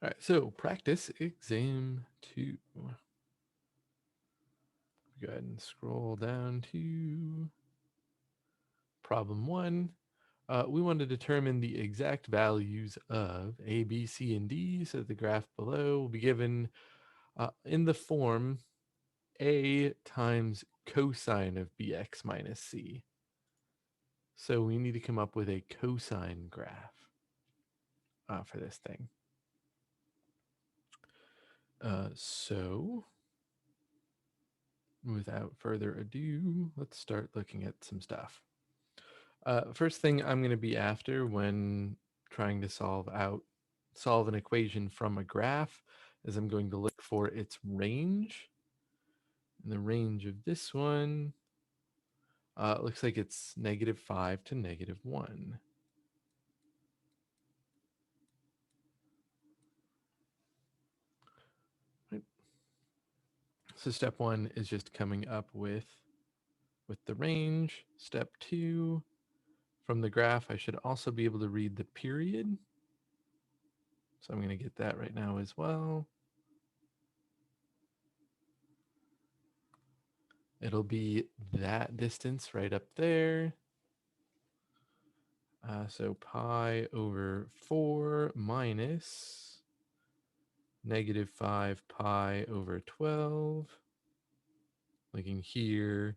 All right, so practice exam 2. Go ahead and scroll down to problem 1. We want to determine the exact values of A, B, C, and D. So the graph below will be given in the form A times cosine of bx minus c. So we need to come up with a cosine graph for this thing. So without further ado, let's start looking at some stuff. First thing I'm going to be after when trying to solve an equation from a graph is I'm going to look for its range. And the range of this one looks like it's -5 to -1. Right. So step 1 is just coming up with the range. Step 2, from the graph, I should also be able to read the period. So I'm going to get that right now as well. It'll be that distance right up there. So pi over 4 minus -5 pi over 12. Looking here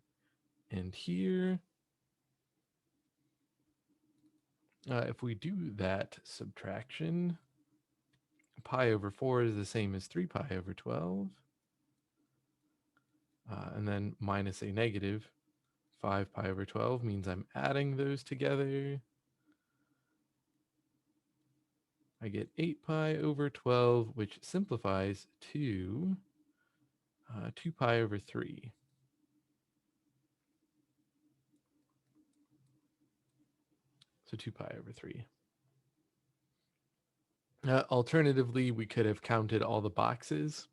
and here. If we do that subtraction, pi over 4 is the same as 3 pi over 12. And then minus a negative 5 pi over 12 means I'm adding those together. I get 8 pi over 12, which simplifies to 2 pi over 3. So 2 pi over 3. Alternatively, we could have counted all the boxes,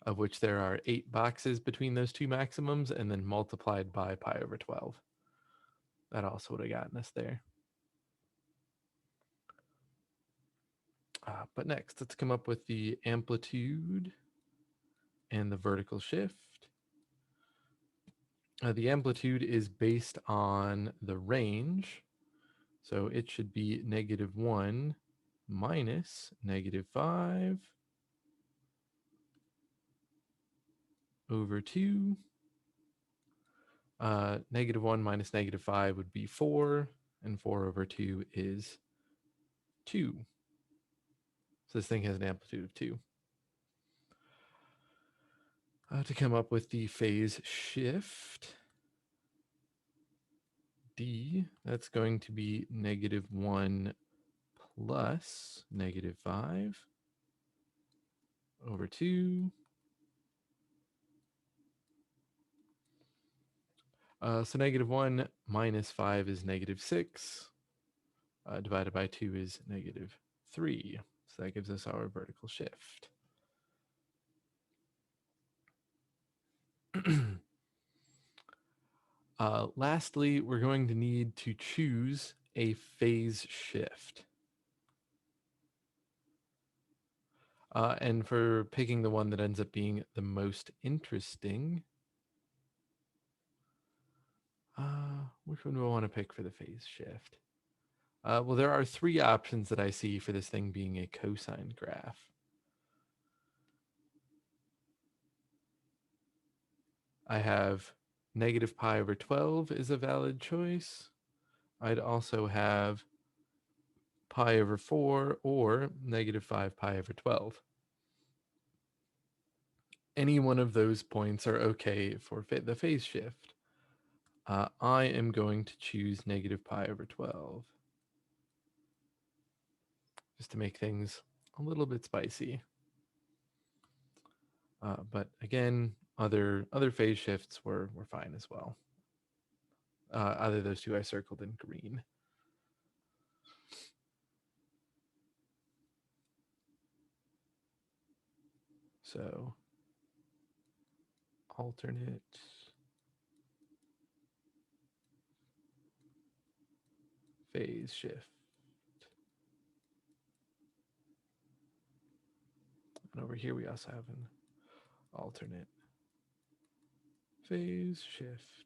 of which there are 8 boxes between those two maximums, and then multiplied by pi over 12. That also would have gotten us there. But next, let's come up with the amplitude and the vertical shift. The amplitude is based on the range, so it should be -1 minus -5 over 2. -1 minus -5 would be 4, and 4 over 2 is 2. So this thing has an amplitude of 2. To come up with the phase shift, D, that's going to be -1 plus -5 over 2. So -1 minus 5 is -6. Divided by 2 is -3. So that gives us our vertical shift. Lastly, we're going to need to choose a phase shift. And for picking the one that ends up being the most interesting, which one do I want to pick for the phase shift? Well, there are 3 options that I see for this thing being a cosine graph. I have -pi over 12 is a valid choice. I'd also have pi over 4 or -5 pi over 12. Any one of those points are okay for the phase shift. I am going to choose -pi over 12. Just to make things a little bit spicy. But again, other phase shifts were fine as well. Either of those two I circled in green. So alternate phase shift. And over here we also have an alternate phase shift.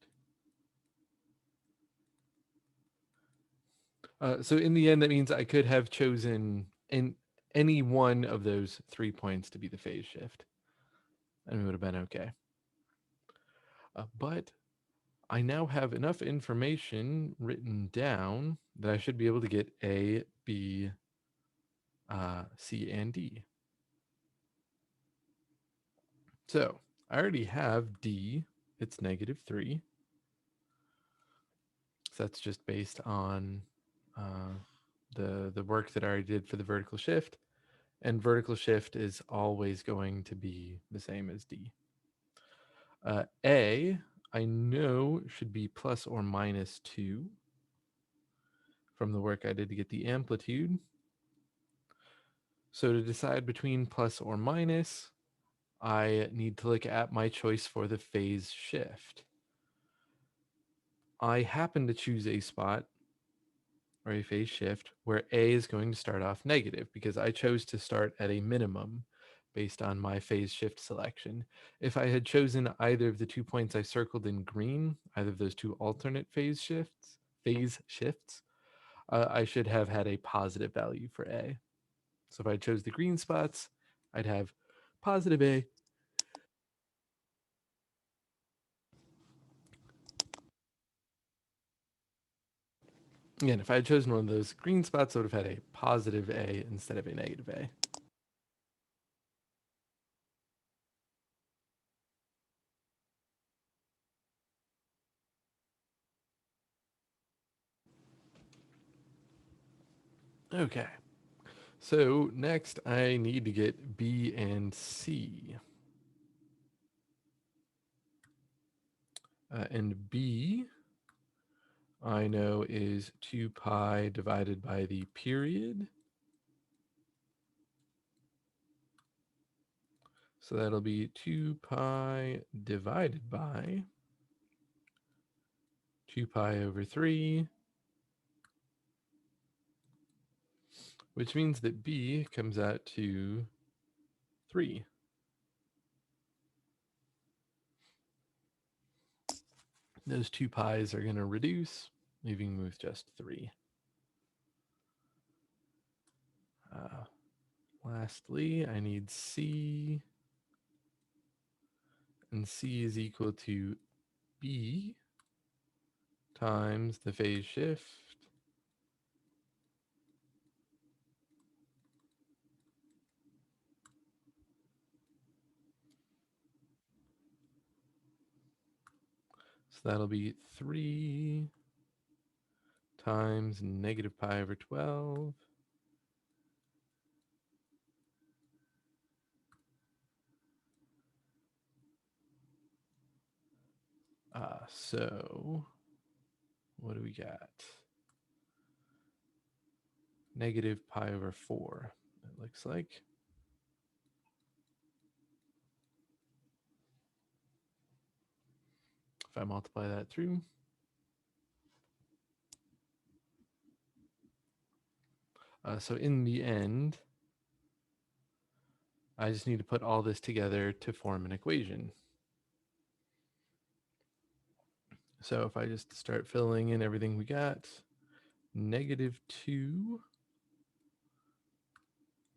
So in the end, that means I could have chosen any one of those 3 points to be the phase shift, and we would have been okay. But I now have enough information written down that I should be able to get A, B, C, and D. So I already have D, it's -3. So that's just based on the work that I already did for the vertical shift. And vertical shift is always going to be the same as D. A, I know should be ±2 from the work I did to get the amplitude. So to decide between plus or minus, I need to look at my choice for the phase shift. I happen to choose a spot or a phase shift where A is going to start off negative because I chose to start at a minimum based on my phase shift selection. If I had chosen either of the 2 points I circled in green, either of those 2 alternate phase shifts, I should have had a positive value for A. So if I chose the green spots, I'd have positive A. Again, if I had chosen one of those green spots, I would have had a positive A instead of a negative A. Okay. So next I need to get B and C. And B, I know is 2 pi divided by the period. So that'll be 2 pi divided by 2 pi over 3, which means that B comes out to 3. Those 2 pi's are going to reduce, leaving me with just 3. Lastly, I need C, and C is equal to B times the phase shift so that'll be 3 times negative pi over 12. So what do we got? Negative pi over 4, it looks like. If I multiply that through, so in the end, I just need to put all this together to form an equation. So if I just start filling in everything we got, -2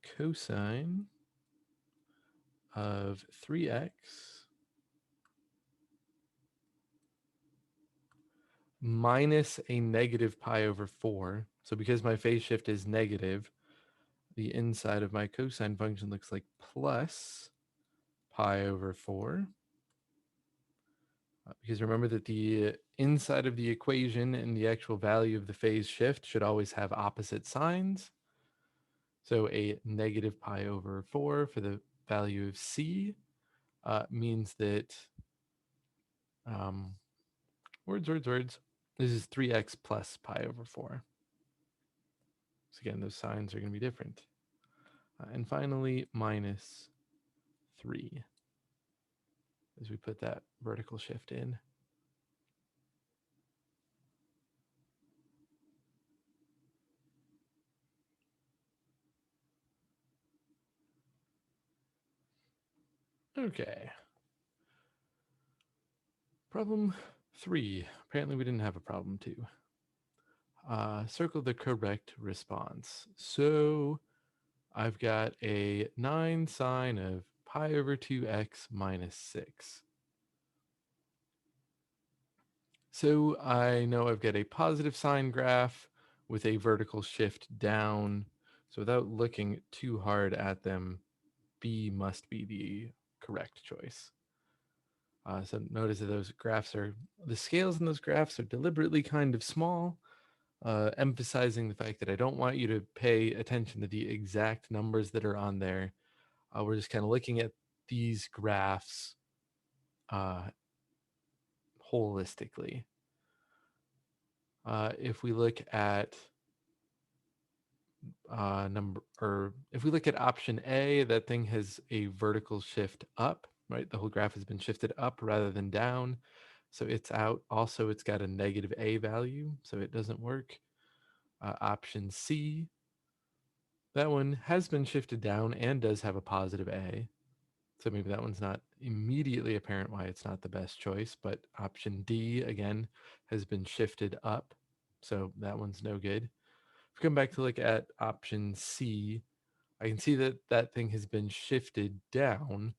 cosine of 3x minus a negative pi over 4. So because my phase shift is negative, the inside of my cosine function looks like plus pi over 4. Because remember that the inside of the equation and the actual value of the phase shift should always have opposite signs. So a negative pi over 4 for the value of C means that, words. This is 3x plus pi over 4. So again, those signs are going to be different. And finally, minus 3 as we put that vertical shift in. Okay. Problem 3. Apparently we didn't have a problem 2. Circle the correct response. So I've got a 9 sine of pi over 2x minus 6. So I know I've got a positive sine graph with a vertical shift down. So without looking too hard at them, B must be the correct choice. So notice that the scales in those graphs are deliberately kind of small, emphasizing the fact that I don't want you to pay attention to the exact numbers that are on there. We're just kind of looking at these graphs uh, holistically. If we look at if we look at option A, that thing has a vertical shift up, right? The whole graph has been shifted up rather than down. So it's out. Also, it's got a negative A value, so it doesn't work. Option C, that one has been shifted down and does have a positive A. So maybe that one's not immediately apparent why it's not the best choice, but option D, again, has been shifted up. So that one's no good. If we come back to look at option C, I can see that that thing has been shifted down,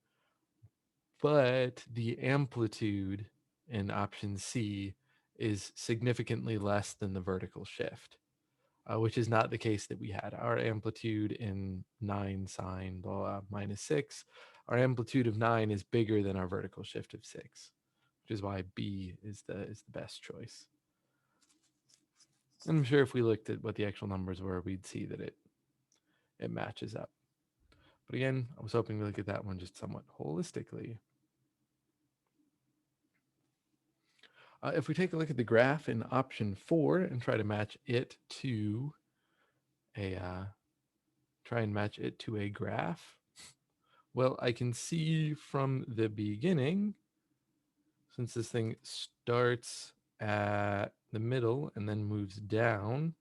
but the amplitude in option C is significantly less than the vertical shift, which is not the case that we had. Our amplitude in 9 sine blah, blah, minus 6, our amplitude of 9 is bigger than our vertical shift of 6, which is why B is the best choice. And I'm sure if we looked at what the actual numbers were, we'd see that it matches up. But again, I was hoping to look at that one just somewhat holistically. If we take a look at the graph in option 4 and try to match it to a graph, well, I can see from the beginning, since this thing starts at the middle and then moves down,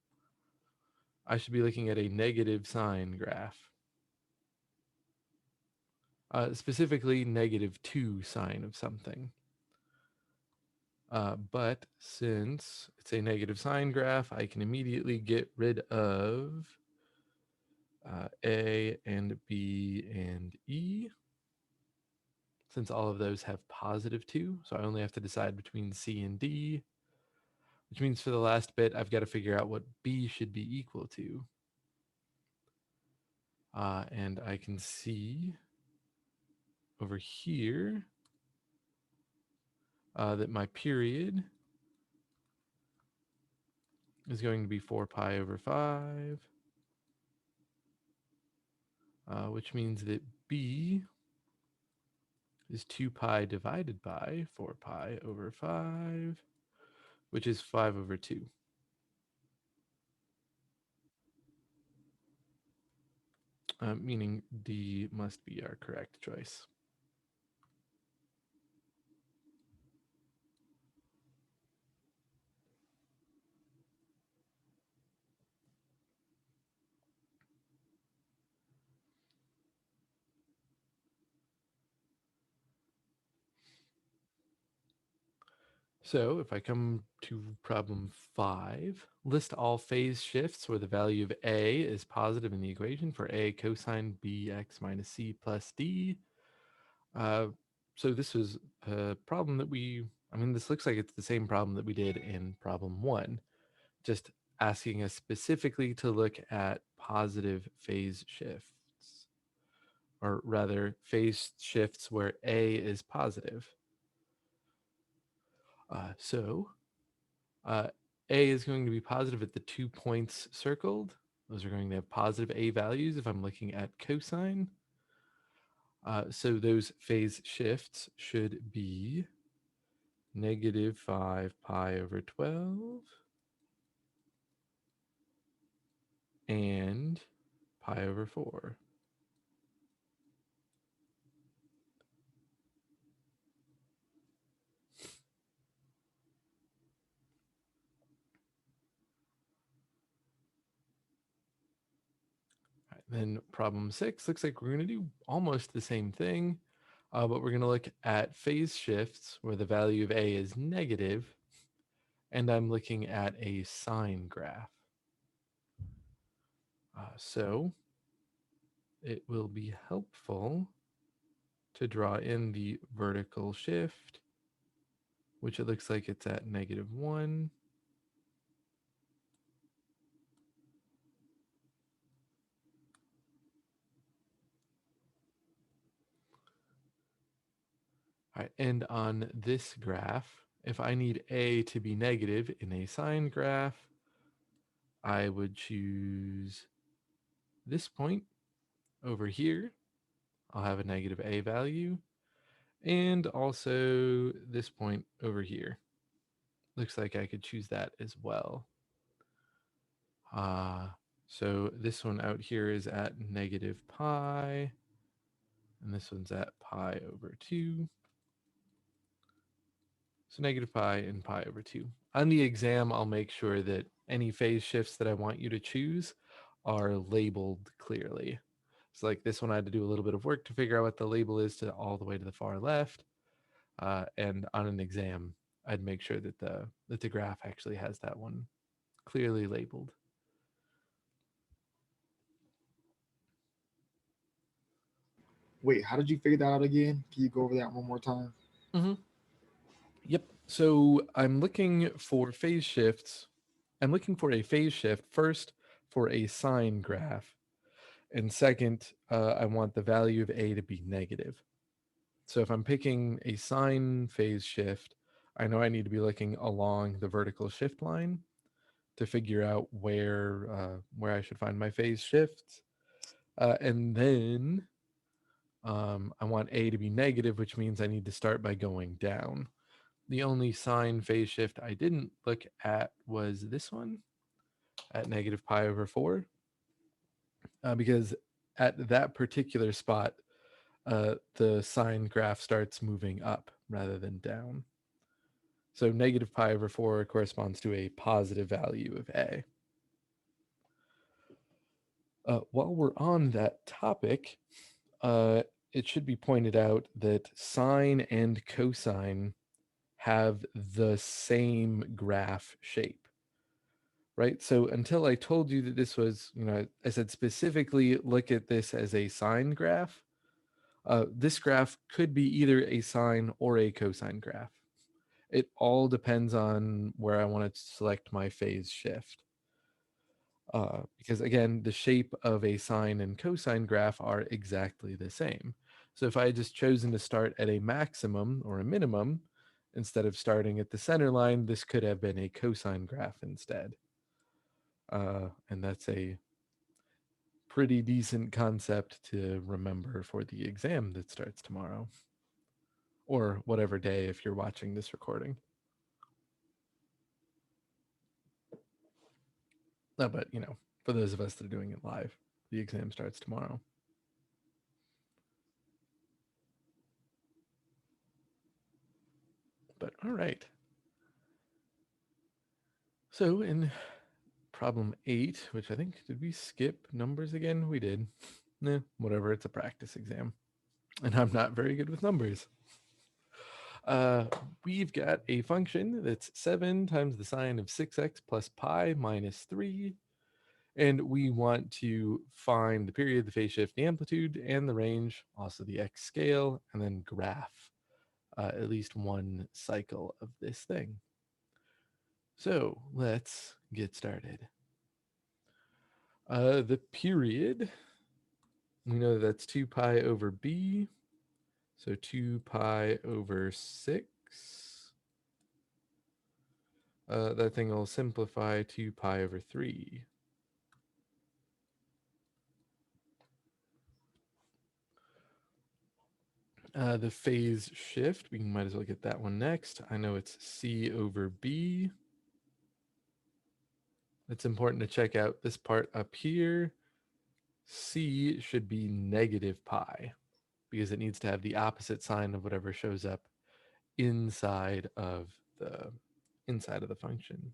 I should be looking at a negative sine graph. Specifically -2 sine of something. But since it's a negative sine graph, I can immediately get rid of A and B and E, since all of those have +2. So I only have to decide between C and D, which means for the last bit, I've got to figure out what B should be equal to. And I can see over here that my period is going to be 4 pi over 5, which means that B is 2 pi divided by 4 pi over 5, which is 5 over 2. Meaning D must be our correct choice. So if I come to problem 5, list all phase shifts where the value of A is positive in the equation for A cosine Bx minus C plus D. So this was a problem that this looks like it's the same problem that we did in problem 1, just asking us specifically to look at positive phase shifts, or rather phase shifts where A is positive. So A is going to be positive at the 2 points circled. Those are going to have positive A values if I'm looking at cosine. So those phase shifts should be -5 pi over 12 and pi over 4. Right, then problem 6 looks like we're going to do almost the same thing. But we're going to look at phase shifts where the value of A is negative, and I'm looking at a sine graph. So it will be helpful to draw in the vertical shift, which it looks like it's at -1. All right, and on this graph, if I need A to be negative in a sine graph, I would choose this point over here. I'll have a negative A value, and also this point over here. Looks like I could choose that as well. So this one out here is at -pi, and this one's at pi over 2. So -pi and pi over 2. On the exam, I'll make sure that any phase shifts that I want you to choose are labeled clearly. So like this one, I had to do a little bit of work to figure out what the label is to all the way to the far left. And on an exam, I'd make sure that the graph actually has that one clearly labeled. Wait, how did you figure that out again? Can you go over that one more time? Mm-hmm. Yep. So I'm looking for phase shifts. I'm looking for a phase shift first for a sine graph. And second, I want the value of A to be negative. So if I'm picking a sine phase shift, I know I need to be looking along the vertical shift line to figure out where I should find my phase shifts. And then I want A to be negative, which means I need to start by going down. The only sine phase shift I didn't look at was this one at -pi/4, because at that particular spot, the sine graph starts moving up rather than down. So -pi/4 corresponds to a positive value of A. While we're on that topic, uh, it should be pointed out that sine and cosine have the same graph shape, right? So until I told you that this was, I said specifically look at this as a sine graph. This graph could be either a sine or a cosine graph. It all depends on where I want to select my phase shift. Because again, the shape of a sine and cosine graph are exactly the same. So if I had just chosen to start at a maximum or a minimum, instead of starting at the center line, this could have been a cosine graph instead. And that's a pretty decent concept to remember for the exam that starts tomorrow, or whatever day if you're watching this recording. No, but for those of us that are doing it live, the exam starts tomorrow. But all right. So in problem 8, which I think, did we skip numbers again? We did. Nah, whatever. It's a practice exam. And I'm not very good with numbers. Uh, we've got a function that's 7 times the sine of 6x plus pi minus 3. And we want to find the period, the phase shift, the amplitude, and the range, also the x scale, and then graph at least one cycle of this thing. So let's get started. The period, we know that's 2 pi over b, so 2 pi over 6. That thing will simplify 2 pi over 3. The phase shift, we might as well get that one next. I know it's c over b. It's important to check out this part up here. C should be negative pi because it needs to have the opposite sign of whatever shows up inside of the function.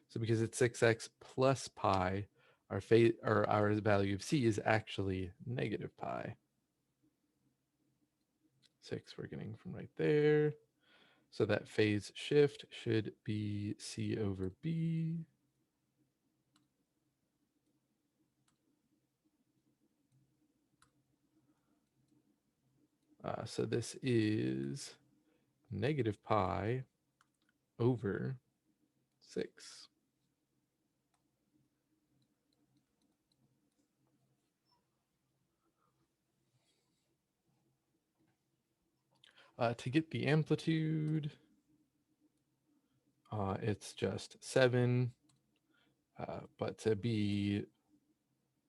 So because it's 6x plus pi, our value of c is actually negative pi. 6 we're getting from right there. So that phase shift should be C over B. So this is negative pi over 6. To get the amplitude, it's just 7. But to be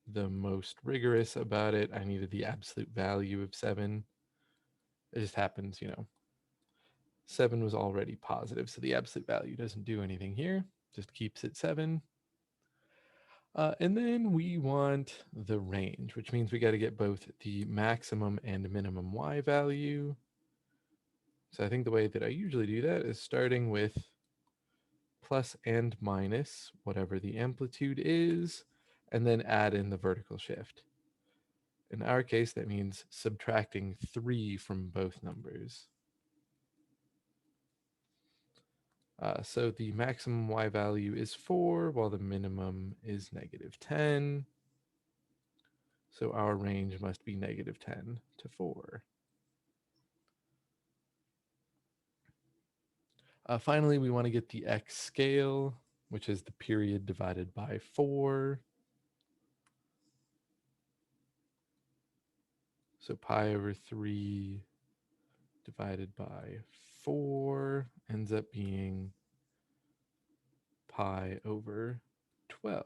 the most rigorous about it, I needed the absolute value of 7. It just happens, 7 was already positive, so the absolute value doesn't do anything here, just keeps it 7. And then we want the range, which means we got to get both the maximum and minimum y value. So I think the way that I usually do that is starting with plus and minus whatever the amplitude is, and then add in the vertical shift. In our case, that means subtracting 3 from both numbers. So the maximum y value is 4, while the minimum is negative 10. So our range must be negative 10 to 4. Finally, we want to get the x scale, which is the period divided by 4. So pi over 3 divided by 4 ends up being pi over 12.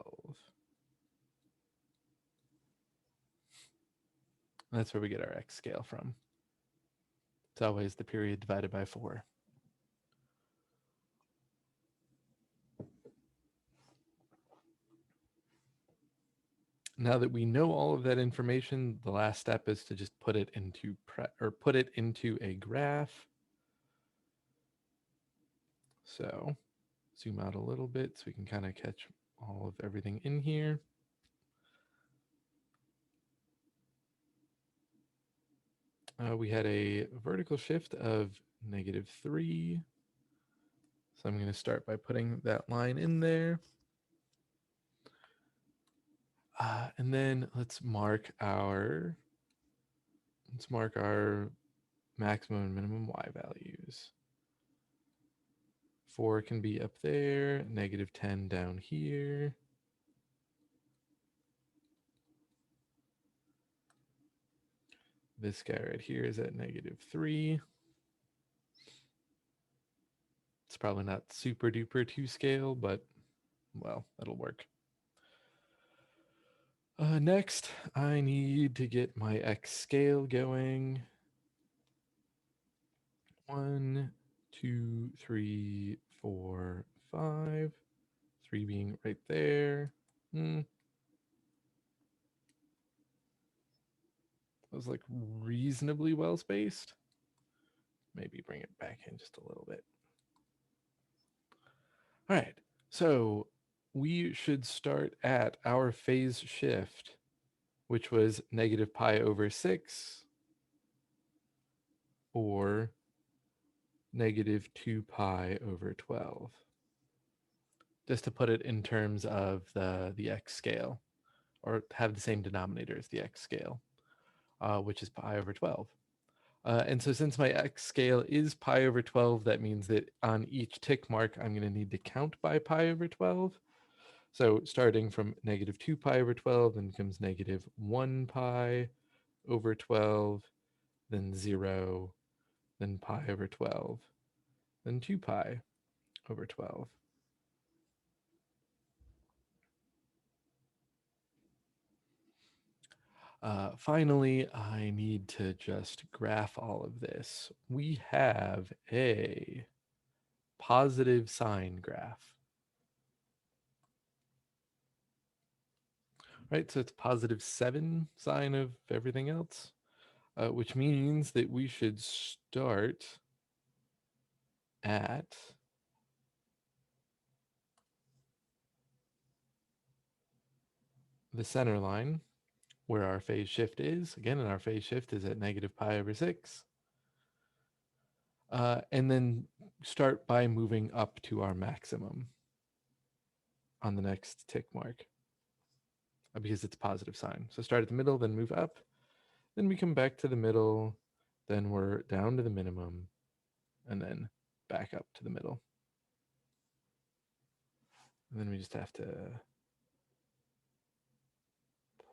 That's where we get our x scale from. It's always the period divided by 4. Now that we know all of that information, the last step is to just put it into a graph. So zoom out a little bit so we can kind of catch all of everything in here. We had a vertical shift of negative 3. So I'm going to start by putting that line in there. And then let's mark our maximum and minimum y values. 4 can be up there, negative 10 down here. This guy right here is at negative 3. It's probably not super duper to scale, but well, that'll work. Next, I need to get my x scale going. 1, 2, 3, 4, 5. 3 being right there. That was like reasonably well spaced. Maybe bring it back in just a little bit. All right, so we should start at our phase shift, which was negative pi over 6 or negative 2 pi over 12. Just to put it in terms of the x scale, or have the same denominator as the x scale, which is pi over 12. And so since my x scale is pi over 12, that means that on each tick mark, I'm going to need to count by pi over 12. So starting from negative 2 pi over 12, then comes negative 1 pi over 12, then 0, then pi over 12, then 2 pi over 12. Finally, I need to just graph all of this. We have a positive sine graph. Right, so it's positive 7 sine of everything else, which means that we should start at the center line where our phase shift is. Again, and our phase shift is at negative pi over 6. and then start by moving up to our maximum on the next tick mark because it's a positive sign. So start at the middle, then move up, then we come back to the middle, then we're down to the minimum, and then back up to the middle. And then we just have to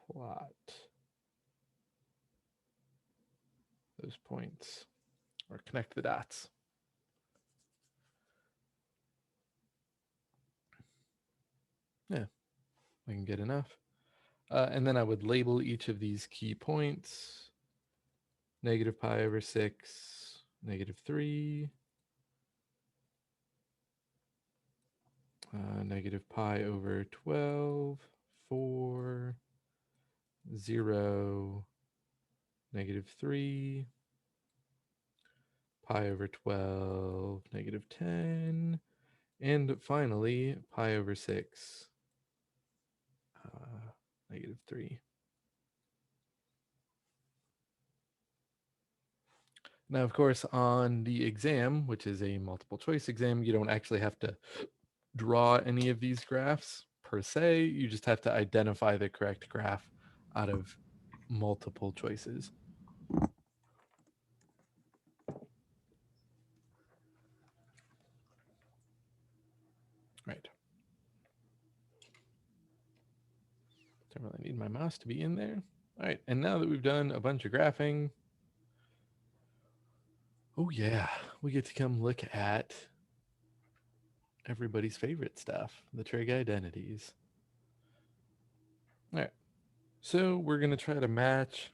plot those points or connect the dots. Yeah, I can get enough. And then I would label each of these key points negative pi over 6, negative 3, negative pi over 12, 4, 0, negative 3, pi over 12, negative 10, and finally pi over 6, negative 3. Now, of course, on the exam, which is a multiple choice exam, you don't actually have to draw any of these graphs per se. You just have to identify the correct graph out of multiple choices. Right. Don't really need my mouse to be in there. All right, and now that we've done a bunch of graphing, oh yeah, we get to come look at everybody's favorite stuff, the trig identities. All right, so we're going to try to match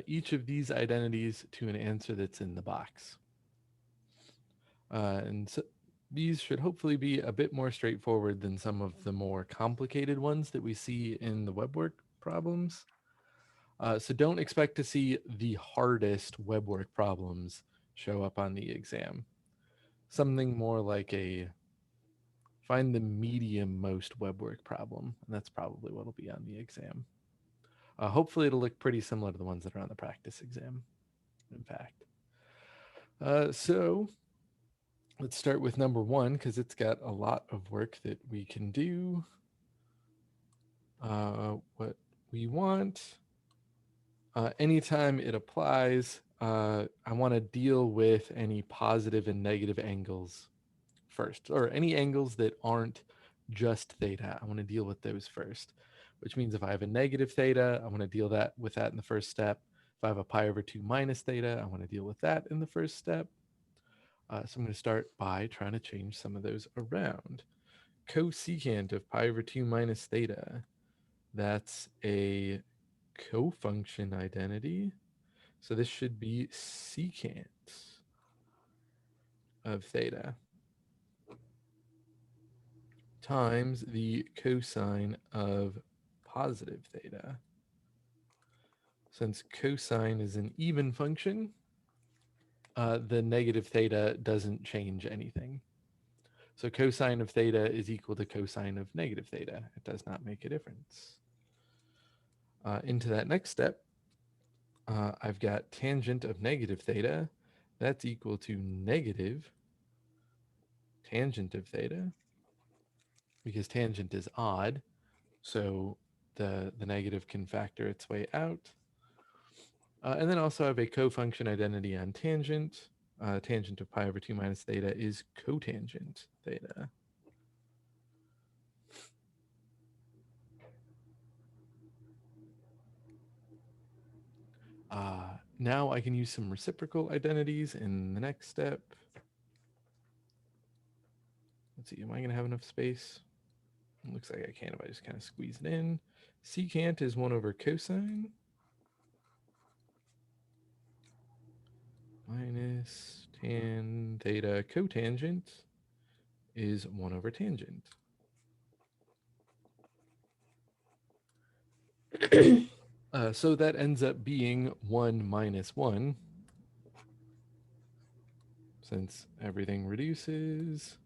each of these identities to an answer that's in the box. And so these should hopefully be a bit more straightforward than some of the more complicated ones that we see in the web work problems. So don't expect to see the hardest web work problems show up on the exam. Something more like a find the medium most web work problem, and that's probably what will be on the exam. Hopefully it'll look pretty similar to the ones that are on the practice exam, in fact. So let's start with number 1 because it's got a lot of work that we can do. What we want, anytime it applies, I want to deal with any positive and negative angles first, or any angles that aren't just theta. I want to deal with those first, which means if I have a negative theta, I want to deal with that in the first step. If I have a pi over 2 minus theta, I want to deal with that in the first step. So I'm going to start by trying to change some of those around. Cosecant of pi over 2 minus theta, that's a cofunction identity. So this should be secant of theta times the cosine of positive theta. Since cosine is an even function, the negative theta doesn't change anything. So cosine of theta is equal to cosine of negative theta. It does not make a difference. Into that next step, I've got tangent of negative theta. That's equal to negative tangent of theta because tangent is odd. So the negative can factor its way out. And then also I have a cofunction identity on tangent. Tangent of pi over 2 minus theta is cotangent theta. Now I can use some reciprocal identities in the next step. Let's see, am I going to have enough space? It looks like I can if I just kind of squeeze it in. Secant is 1 over cosine minus tan theta cotangent is 1 over tangent. So that ends up being 1 minus 1, since everything reduces,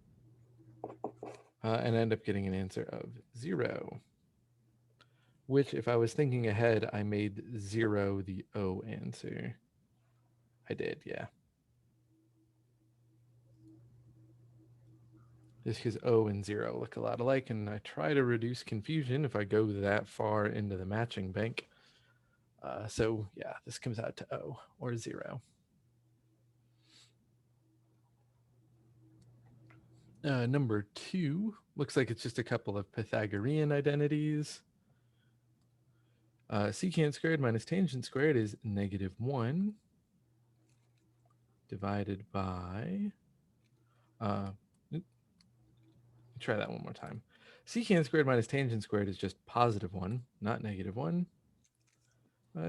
and I end up getting an answer of 0, which if I was thinking ahead, I made 0 the O answer. I did, yeah. just because O and 0 look a lot alike, and I try to reduce confusion if I go that far into the matching bank. So yeah, this comes out to O or 0. Number 2 looks like it's just a couple of Pythagorean identities. Secant squared minus tangent squared is -1 divided by, try that one more time. Secant squared minus tangent squared is just +1, not -1,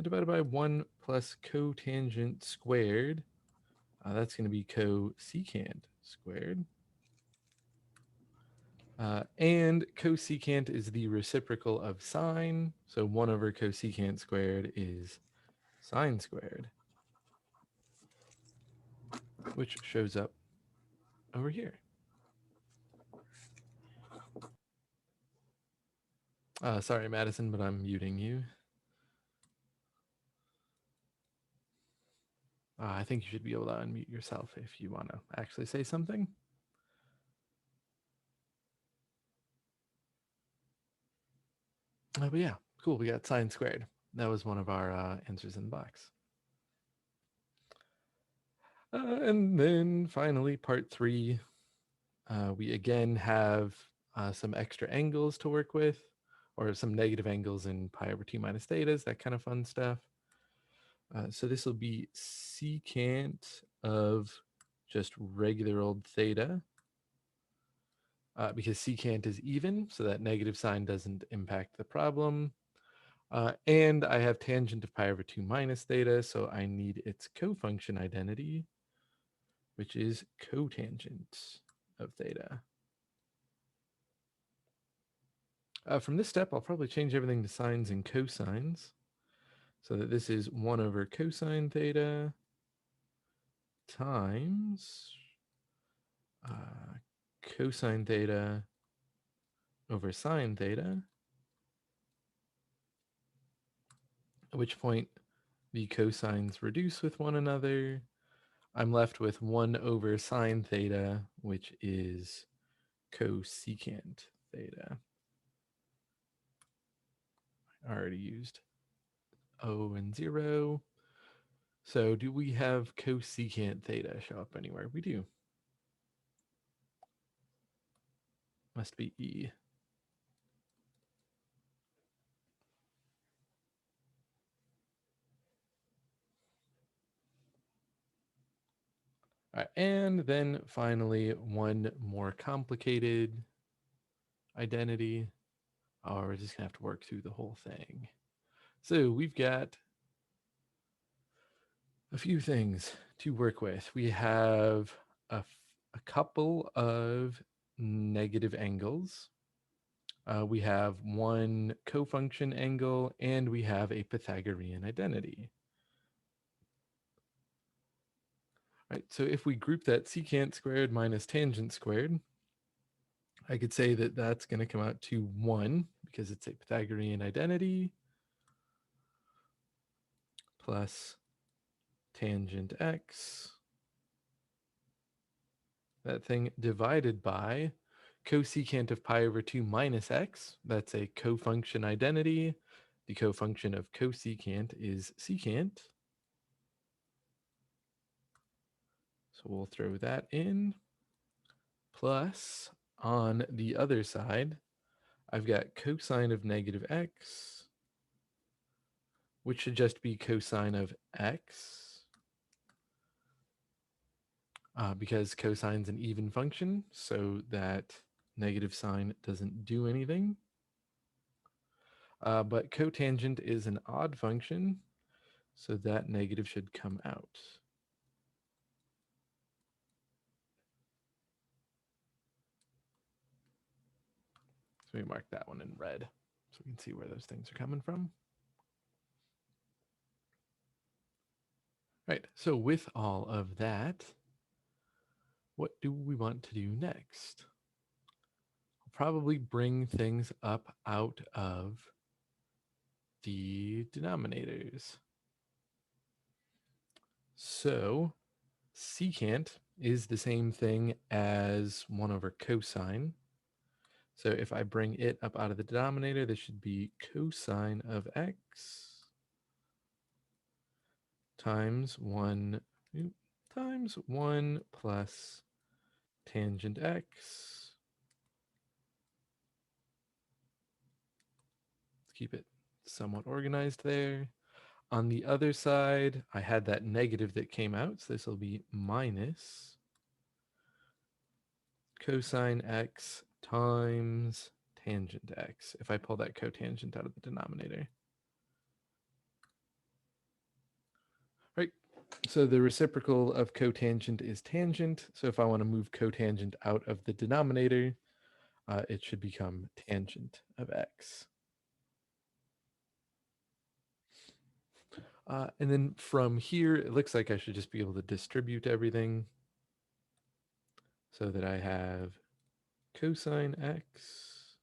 divided by 1 plus cotangent squared. That's going to be cosecant squared. And cosecant is the reciprocal of sine, so 1 over cosecant squared is sine squared, which shows up over here. Sorry, Madison, but I'm muting you. I think you should be able to unmute yourself if you want to actually say something. But yeah, cool. We got sine squared. That was one of our answers in the box. And then finally, part 3, we again have some extra angles to work with, or some negative angles in pi over 2 minus thetas, that kind of fun stuff. So this will be secant of just regular old theta, because secant is even, so that negative sign doesn't impact the problem. And I have tangent of pi over 2 minus theta, so I need its cofunction identity, which is cotangent of theta. From this step, I'll probably change everything to sines and cosines, so that this is 1 over cosine theta times cosine theta over sine theta, at which point the cosines reduce with one another. I'm left with 1 over sine theta, which is cosecant theta. I already used O and 0. So do we have cosecant theta show up anywhere? We do. Must be E. All right, and then finally, one more complicated identity. Oh, we're just gonna have to work through the whole thing. So we've got a few things to work with. We have a couple of negative angles. We have one cofunction angle, and we have a Pythagorean identity. Right, so if we group that secant squared minus tangent squared, I could say that that's going to come out to 1 because it's a Pythagorean identity plus tangent x, that thing divided by cosecant of pi over 2 minus x. That's a cofunction identity. The cofunction of cosecant is secant. So we'll throw that in. Plus, on the other side, I've got cosine of negative x, which should just be cosine of x, because cosine's an even function, so that negative sign doesn't do anything. But cotangent is an odd function, so that negative should come out. So we mark that one in red so we can see where those things are coming from. Right, so with all of that, what do we want to do next? I'll probably bring things up out of the denominators. So secant is the same thing as 1 over cosine. So if I bring it up out of the denominator, this should be cosine of x times 1 times 1 plus tangent x. Let's keep it somewhat organized there. On the other side, I had that negative that came out, so this will be minus cosine x times tangent x, if I pull that cotangent out of the denominator. Right, so the reciprocal of cotangent is tangent, so if I want to move cotangent out of the denominator, it should become tangent of x. And then from here, it looks like I should just be able to distribute everything so that I have cosine x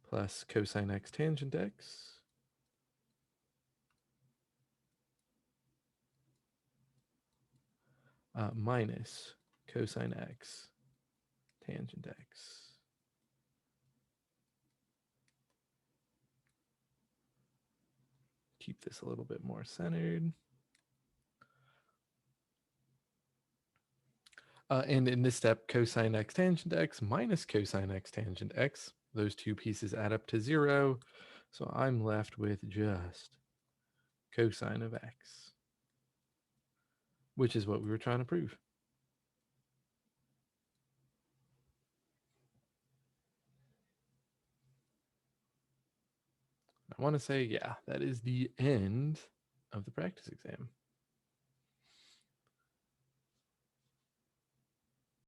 plus cosine x tangent x minus cosine x tangent x. Keep this a little bit more centered. And in this step, cosine x tangent x minus cosine x tangent x, those two pieces add up to 0. So I'm left with just cosine of x, which is what we were trying to prove. I want to say, yeah, that is the end of the practice exam.